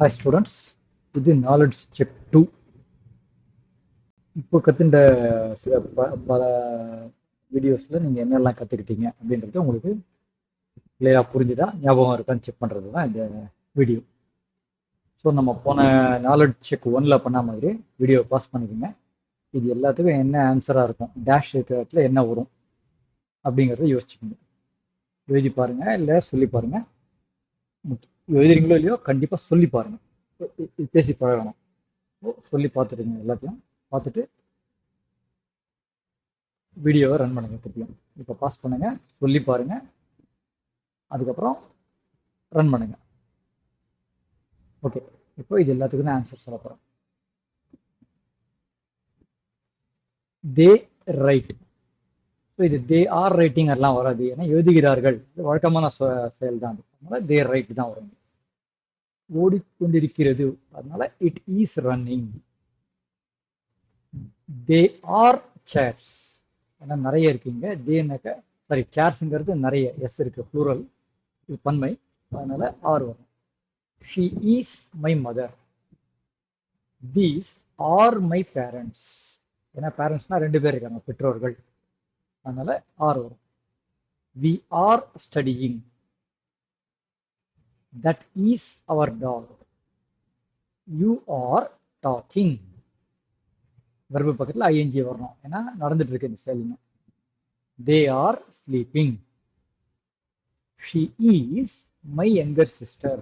Hi students, இது knowledge check 2. இப்போ கத்துண்ட சில பல வீடியோஸில் நீங்கள் என்னெல்லாம் கற்றுக்கிட்டீங்க அப்படின்றது உங்களுக்கு கிளியராக புரிஞ்சுதா ஞாபகம் இருக்கான்னு செக் பண்ணுறது தான் இந்த வீடியோ. ஸோ நம்ம போன knowledge check 1ல் பண்ண மாதிரி வீடியோ பாஸ் பண்ணிக்கோங்க. இது எல்லாத்துக்கும் என்ன ஆன்சராக இருக்கும், டேஷ் இருக்கிற இடத்துல என்ன வரும் அப்படிங்கிறத யோசிச்சுக்கோங்க. எழுதி பாருங்கள், இல்லை சொல்லி பாருங்கள். எழுதுறீங்களோ இல்லையோ கண்டிப்பாக சொல்லி பாருங்கள். பேசி பழகணும். சொல்லி பார்த்துடுங்க, எல்லாத்தையும் பார்த்துட்டு வீடியோவை ரன் பண்ணுங்க. திருப்பியும் இப்போ பாஸ் பண்ணுங்க, சொல்லி பாருங்க, அதுக்கப்புறம் ரன் பண்ணுங்க. ஓகே, இப்போ இது எல்லாத்துக்கும் நான் ஆன்சர் சொல்ல போறேன். தே ரைட். ஸோ இது தே ஆர் ரைட்டிங் எல்லாம் வராது, ஏன்னா எழுதுகிறார்கள், இது வழக்கமான செயல் தான். அதனால தே ரைட் தான் வரும். ஓடிக்கொண்டிருக்கிறது, அதனால it is running. They are chairs, ஏன்னா நிறைய இருக்கீங்க. தேனாக்க சாரி, சேர்ஸுங்கிறது நிறைய எஸ் இருக்கு, ப்ளூரல், இது பன்மை, அதனால ஆர் வரும். She is my mother. These are my parents, ஏன்னா பேரண்ட்ஸ்னா 2 பேர் இருக்காங்க, பெற்றோர்கள், அதனால ஆர் வரும். We are studying. That is our dog. You are talking. Verb பக்கத்தில் ஐஎன்ஜி வரணும், ஏன்னா நடந்துட்டு இருக்கு இந்த செயல். They are sleeping. She is my younger sister.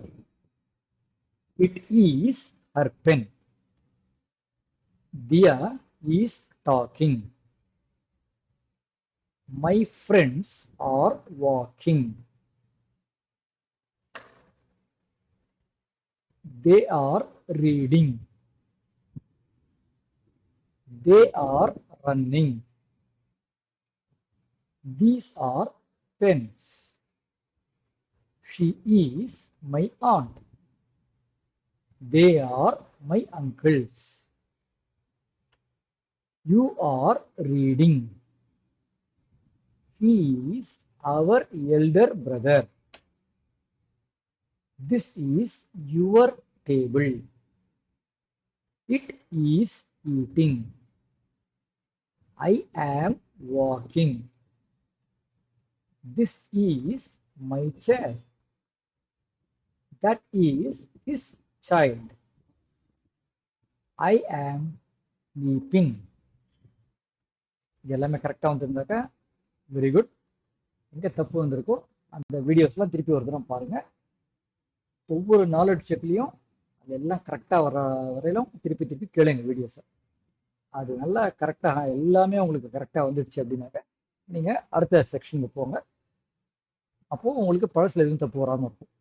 It is her pen. Dia is talking. My friends are walking. They are reading. They are running. These are pens. She is my aunt. They are my uncles. You are reading. He is our elder brother. This is your table. It is eating. I am walking. This is my chair. That is his child. I am sleeping. இது எல்லாமே கரெக்டாக வந்துருந்தாக்கா very good. எங்கே தப்பு வந்திருக்கோ அந்த வீடியோஸ்லாம் திருப்பி ஒரு தடவை பாருங்கள். ஒவ்வொரு நாலேஜ் செக்லேயும் அது எல்லாம் கரெக்டாக வர வரையிலும் திருப்பி திருப்பி கேளுங்க வீடியோஸை. அது நல்லா கரெக்டாக எல்லாமே உங்களுக்கு கரெக்டாக வந்துடுச்சு அப்படின்னாக்க நீங்கள் அடுத்த செக்ஷனுக்கு போங்க. அப்போது உங்களுக்கு பழசில் எதுவும் தப்பு வராமல் இருக்கும்.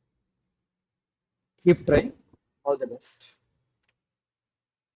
Keep trying. All the best.